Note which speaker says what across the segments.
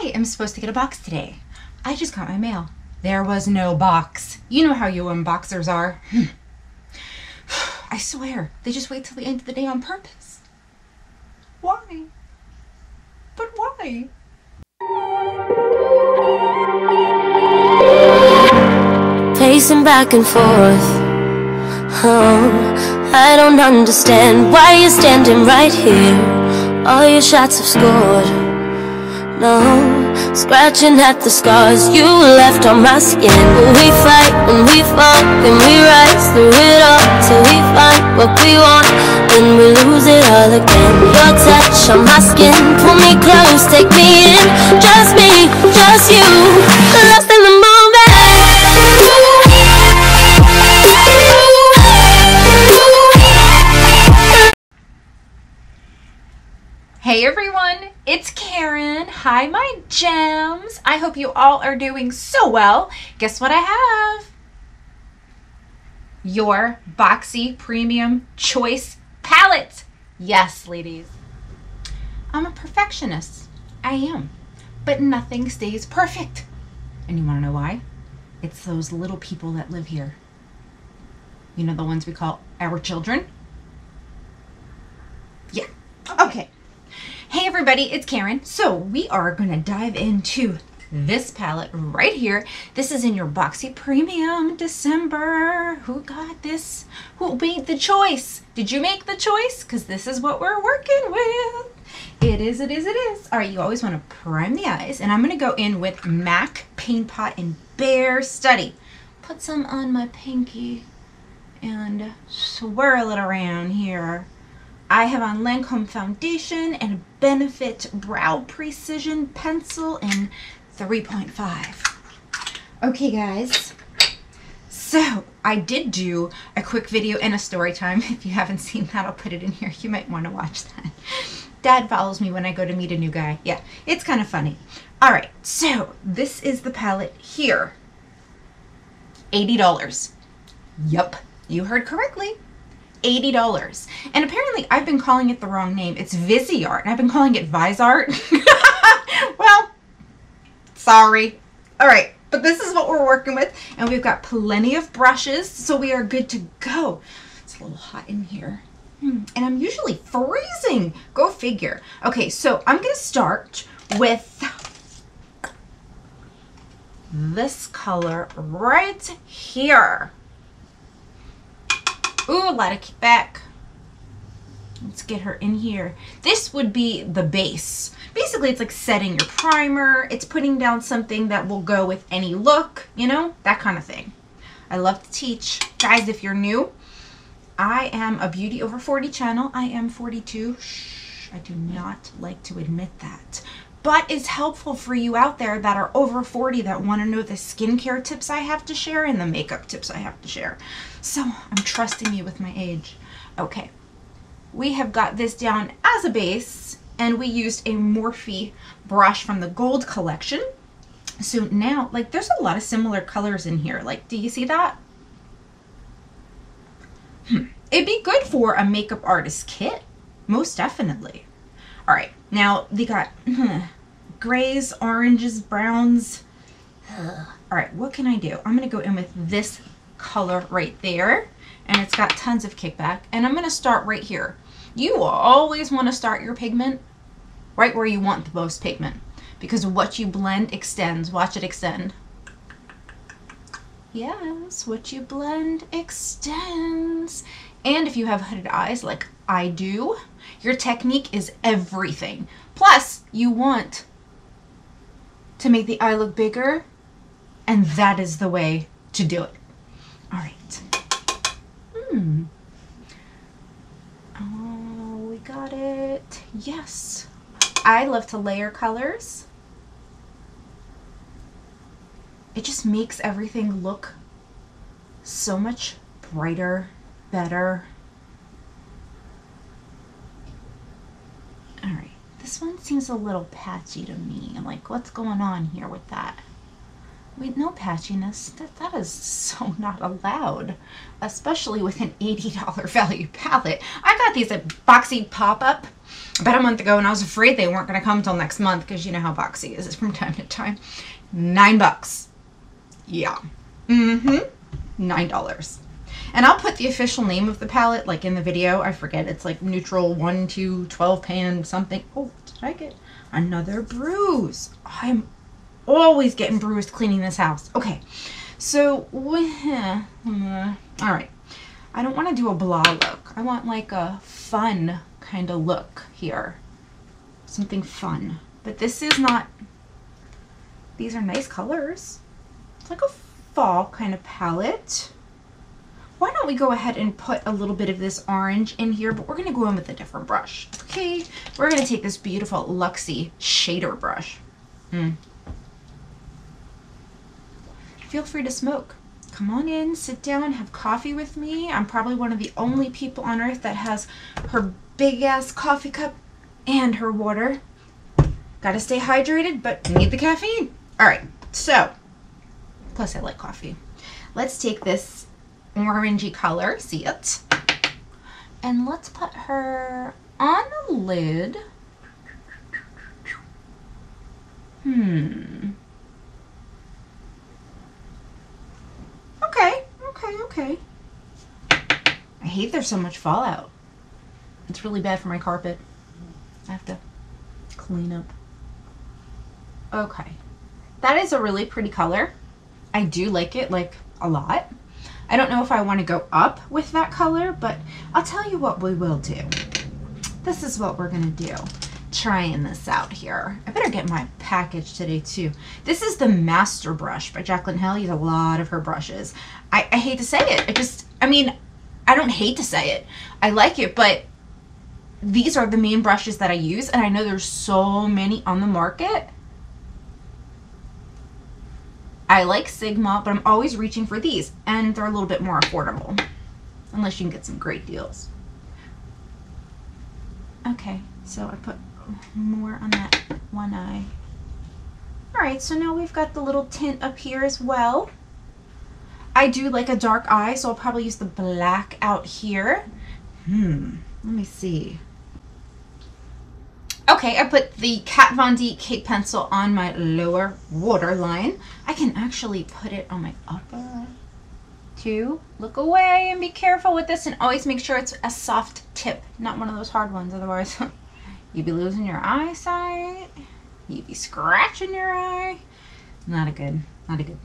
Speaker 1: I am supposed to get a box today. I just got my mail. There was no box. You know how you unboxers are. I swear, they just wait till the end of the day on purpose. Why? But why?
Speaker 2: Pacing back and forth. Oh, I don't understand why you're standing right here. All your shots have scored. No, scratching at the scars you left on my skin. When we fight, when we fall, then we rise through it all till we find what we want, then we lose it all again. Your touch on my skin, pull me close, take me in. Just me, just you, lost in the moment.
Speaker 1: Hey everyone, it's Karen. Hi my gems. I hope you all are doing so well. Guess what I have? Your Boxy Premium Choice Palette. Yes, ladies. I'm a perfectionist. I am. But nothing stays perfect. And you want to know why? It's those little people that live here. You know, the ones we call our children? Yeah. Okay. Hey everybody, it's Karen. So we are going to dive into this palette right here. This is in your Boxy Premium December. Who got this? Who made the choice? Did you make the choice? Because this is what we're working with. It is, it is, it is. All right, you always want to prime the eyes. And I'm going to go in with MAC Paint Pot and Bare Study. Put some on my pinky and swirl it around here. I have on Lancome foundation and a Benefit Brow Precision pencil in 3.5. Okay guys, so I did do a quick video and a story time. If you haven't seen that, I'll put it in here. You might want to watch that. Dad follows me when I go to meet a new guy. Yeah, it's kind of funny. All right, so this is the palette here. $80. Yup, you heard correctly. $80. And apparently I've been calling it the wrong name. It's Viseart, and I've been calling it Viseart. Well, sorry. All right, but this is what we're working with, and we've got plenty of brushes, so we are good to go. It's a little hot in here. And I'm usually freezing. Go figure. Okay, so I'm going to start with this color right here. Ooh, a lot of kickback. Let's get her in here. This would be the base. Basically, it's like setting your primer. It's putting down something that will go with any look, you know, that kind of thing. I love to teach. Guys, if you're new, I am a Beauty Over 40 channel. I am 42. Shh, I do not like to admit that. But it's helpful for you out there that are over 40 that want to know the skincare tips I have to share and the makeup tips I have to share. So I'm trusting you with my age. Okay, we have got this down as a base, and we used a Morphe brush from the Gold collection. So now, like, there's a lot of similar colors in here. Like, do you see that? It'd be good for a makeup artist kit, most definitely. All right, now they got grays, oranges, browns. All right, what can I do? I'm gonna go in with this color right there, and it's got tons of kickback, and I'm gonna start right here. You always want to start your pigment right where you want the most pigment, because what you blend extends. Watch it extend. Yes, what you blend extends. And if you have hooded eyes like I do, your technique is everything. Plus, you want to make the eye look bigger, and that is the way to do it. All right. Oh, we got it. Yes. I love to layer colors. It just makes everything look so much brighter, better. All right, this one seems a little patchy to me. I'm like, what's going on here with that? Wait, no patchiness. That is so not allowed, especially with an $80 value palette. I got these at Boxy pop-up about a month ago, and I was afraid they weren't going to come until next month because you know how Boxy is from time to time. $9. Yeah. $9. And I'll put the official name of the palette like in the video. I forget. It's like neutral 1, 2, 12 pan something. Oh, did I get another bruise? I'm always getting bruised cleaning this house. Okay. So, all right. I don't want to do a blah look. I want like a fun kind of look here. Something fun. But this is not, these are nice colors. It's like a fall kind of palette. Why don't we go ahead and put a little bit of this orange in here, but we're going to go in with a different brush. Okay, we're going to take this beautiful Luxie shader brush. Feel free to smoke. Come on in, sit down, have coffee with me. I'm probably one of the only people on earth that has her big ass coffee cup and her water. Gotta stay hydrated, but need the caffeine. All right, so, plus I like coffee. Let's take this orangey color, see it? And let's put her on the lid. Okay. I hate there's so much fallout. It's really bad for my carpet. I have to clean up. Okay. That is a really pretty color. I do like it, like, a lot. I don't know if I want to go up with that color, but I'll tell you what we will do. This is what we're going to do. Trying this out here. I better get my package today too. This is the Master Brush by Jaclyn Hill. I use a lot of her brushes. I hate to say it. I mean, I don't hate to say it. I like it, but these are the main brushes that I use, and I know there's so many on the market. I like Sigma, but I'm always reaching for these, and they're a little bit more affordable, unless you can get some great deals. Okay, so I put more on that one eye. All right, so now we've got the little tint up here as well. I do like a dark eye, so I'll probably use the black out here. Let me see. Okay, I put the Kat Von D Cake Pencil on my lower waterline. I can actually put it on my upper too. Look away and be careful with this, and always make sure it's a soft tip, not one of those hard ones, otherwise you'd be losing your eyesight. You'd be scratching your eye. Not a good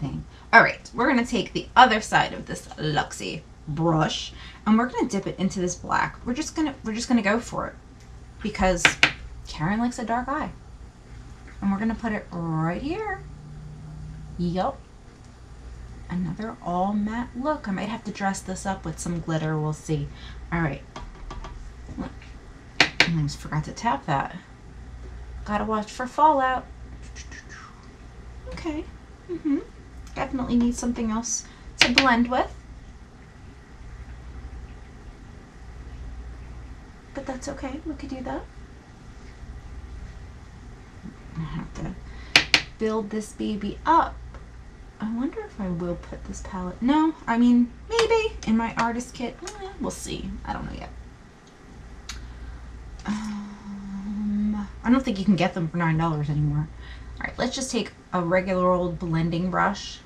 Speaker 1: thing. All right, we're gonna take the other side of this Luxie brush, and we're gonna dip it into this black. We're just gonna go for it because Karen likes a dark eye, and we're gonna put it right here. Yup. Another all matte look. I might have to dress this up with some glitter. We'll see. All right. I almost forgot to tap that. Gotta watch for fallout. Okay. Definitely need something else to blend with. But that's okay. We could do that. I have to build this baby up. I wonder if I will put this palette. No, I mean, maybe in my artist kit. We'll see. I don't know yet. I don't think you can get them for $9 anymore. All right, let's just take a regular old blending brush.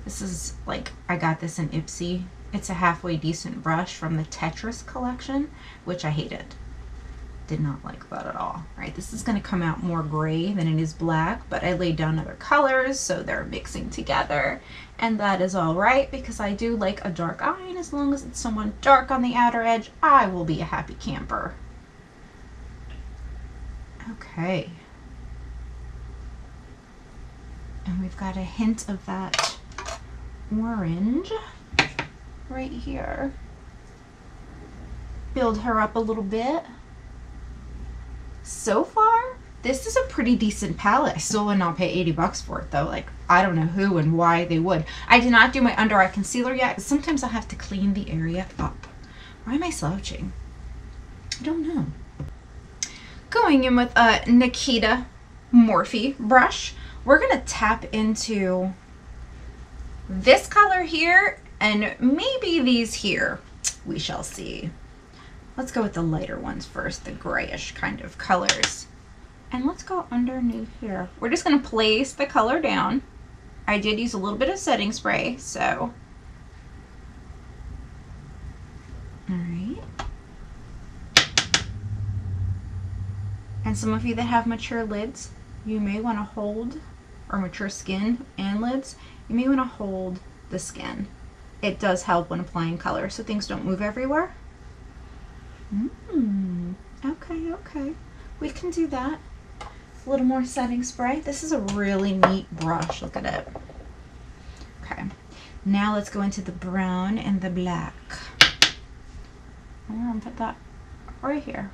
Speaker 1: This is like, I got this in Ipsy. It's a halfway decent brush from the Tetris collection, which I hated. Did not like that at all. All right, this is gonna come out more gray than it is black, but I laid down other colors, so they're mixing together. And that is all right, because I do like a dark eye, and as long as it's somewhat dark on the outer edge, I will be a happy camper. Okay. And we've got a hint of that orange right here. Build her up a little bit. So far, this is a pretty decent palette. I still would not pay $80 for it though. Like, I don't know who and why they would. I did not do my under eye concealer yet, because sometimes I have to clean the area up. Why am I slouching? I don't know. Going in with a Nikita Morphe brush, we're gonna tap into this color here and maybe these here. We shall see. Let's go with the lighter ones first, the grayish kind of colors. And let's go underneath here. We're just going to place the color down. I did use a little bit of setting spray, so. All right. And some of you that have mature lids, you may want to hold, or mature skin and lids, you may want to hold the skin. It does help when applying color so things don't move everywhere. Okay, okay. We can do that. A little more setting spray. This is a really neat brush. Look at it. Okay. Now let's go into the brown and the black. I'm going to put that right here.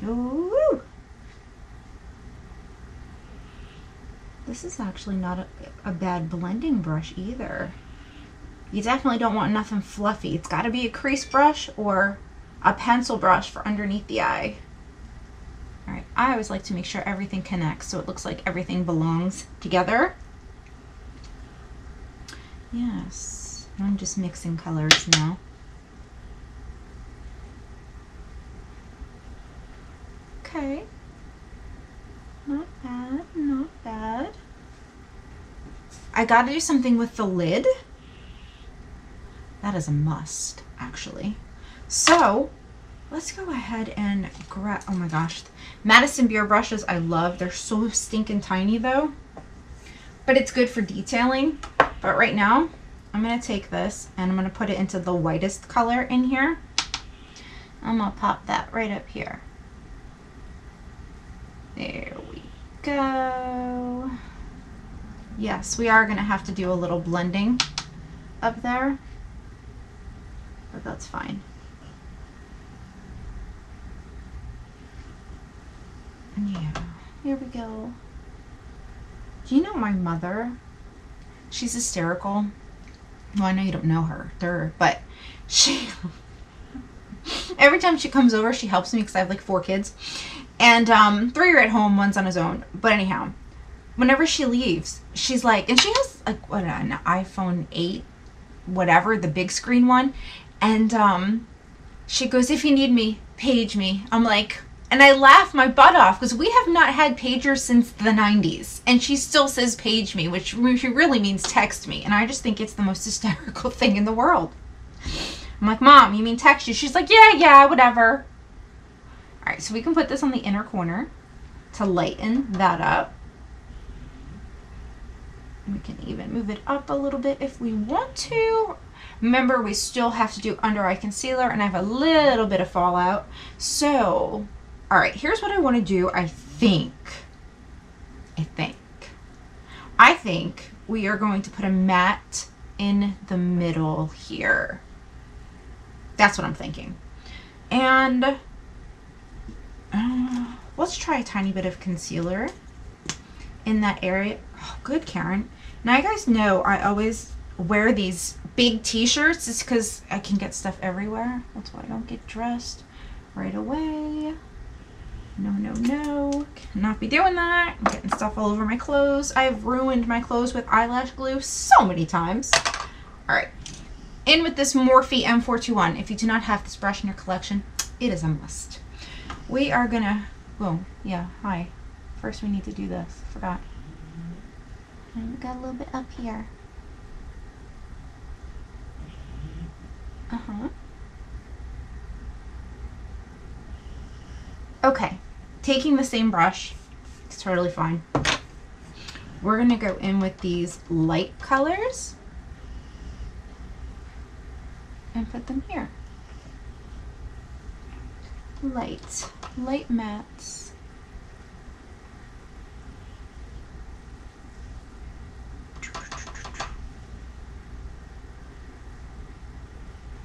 Speaker 1: Ooh. This is actually not a bad blending brush either. You definitely don't want nothing fluffy. It's got to be a crease brush or a pencil brush for underneath the eye. All right, I always like to make sure everything connects so it looks like everything belongs together. Yes, I'm just mixing colors now. Okay, not bad, not bad. I gotta do something with the lid. That is a must, actually. So let's go ahead and grab, oh my gosh, Madison Beer brushes I love. They're so stinking tiny though, but it's good for detailing. But right now, I'm gonna take this and I'm gonna put it into the whitest color in here. I'm gonna pop that right up here. There we go. Yes, we are gonna have to do a little blending up there, but that's fine. Yeah, here we go. Do you know my mother? She's hysterical. Well, I know you don't know her, but she, every time she comes over, she helps me because I have like 4 kids. And 3 are at home, 1's on his own. But anyhow, whenever she leaves, she's like, and she has like, what, an iPhone 8, whatever, the big screen one. And she goes, if you need me, page me. I'm like, and I laugh my butt off because we have not had pagers since the 90s. And she still says page me, which she really means text me. And I just think it's the most hysterical thing in the world. I'm like, Mom, you mean text you? She's like, yeah, whatever. All right, so we can put this on the inner corner to lighten that up. We can even move it up a little bit if we want to. Remember, we still have to do under eye concealer, and I have a little bit of fallout. So, all right, here's what I want to do. I think we are going to put a matte in the middle here. That's what I'm thinking. And let's try a tiny bit of concealer in that area. Oh, good, Karen. Now you guys know I always wear these big t-shirts just because I can get stuff everywhere. That's why I don't get dressed right away. No. Cannot be doing that. I'm getting stuff all over my clothes. I've ruined my clothes with eyelash glue so many times. All right. In with this Morphe M421. If you do not have this brush in your collection, it is a must. We are gonna, oh, yeah, hi. First we need to do this, forgot. And we got a little bit up here. Okay, taking the same brush, it's totally fine. We're gonna go in with these light colors and put them here. Light mattes.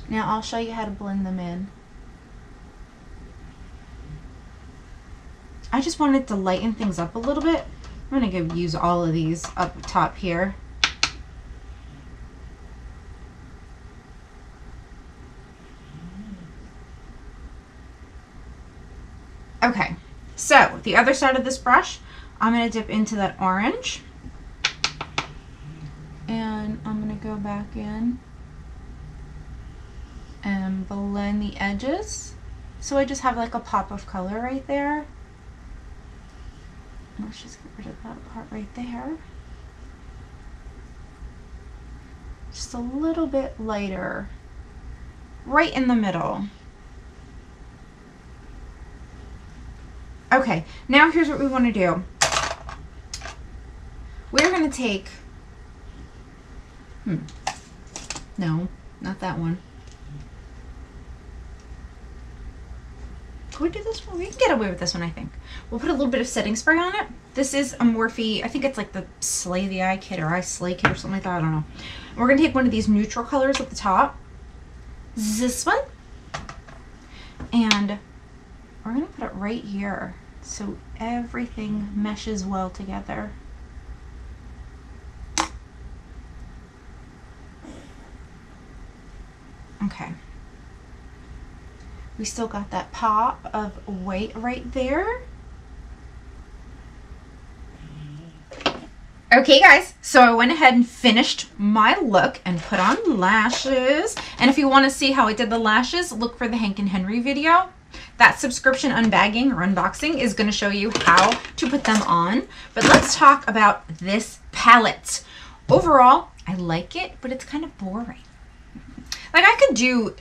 Speaker 1: Now I'll show you how to blend them in. I just wanted to lighten things up a little bit. I'm gonna use all of these up top here. Okay, so the other side of this brush, I'm going to dip into that orange. And I'm going to go back in and blend the edges. So I just have like a pop of color right there. Let's just get rid of that part right there. Just a little bit lighter, right in the middle. Okay, now here's what we want to do. We're going to take, no, not that one. Can we do this one? We can get away with this one, I think. We'll put a little bit of setting spray on it. This is a Morphe, I think it's like the Slay the Eye kit or I Slay kit or something like that, I don't know. We're going to take one of these neutral colors at the top. This one. And we're going to put it right here so everything meshes well together. Okay. We still got that pop of white right there. Okay guys, so I went ahead and finished my look and put on lashes. And if you want to see how I did the lashes, look for the Hank and Henry video. That subscription unbagging or unboxing is going to show you how to put them on. But let's talk about this palette. Overall, I like it, but it's kind of boring. Like I could do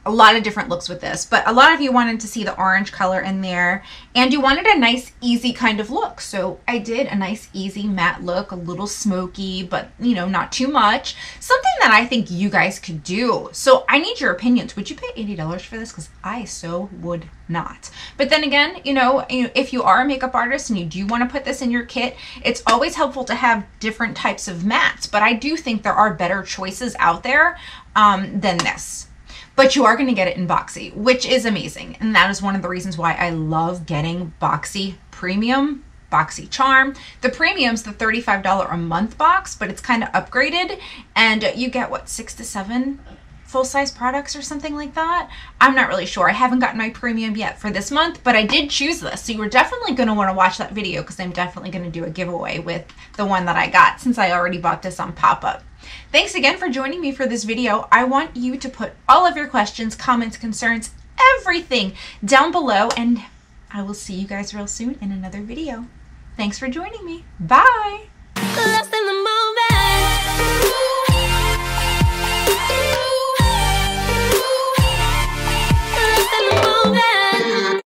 Speaker 1: a lot of different looks with this, but a lot of you wanted to see the orange color in there and you wanted a nice easy kind of look. So I did a nice easy matte look, a little smoky, but you know, not too much. Something that I think you guys could do. So I need your opinions. Would you pay $80 for this? Because I so would not. But then again, you know, if you are a makeup artist and you do want to put this in your kit, it's always helpful to have different types of mattes. But I do think there are better choices out there than this. But you are going to get it in Boxy, which is amazing. And that is one of the reasons why I love getting Boxy Premium, Boxy Charm. The Premium's the $35 a month box, but it's kind of upgraded. And you get, what, 6 to 7 full-size products or something like that? I'm not really sure. I haven't gotten my Premium yet for this month, but I did choose this. So you were definitely going to want to watch that video because I'm definitely going to do a giveaway with the one that I got since I already bought this on pop-up. Thanks again for joining me for this video. I want you to put all of your questions, comments, concerns, everything down below, and I will see you guys real soon in another video. Thanks for joining me. Bye!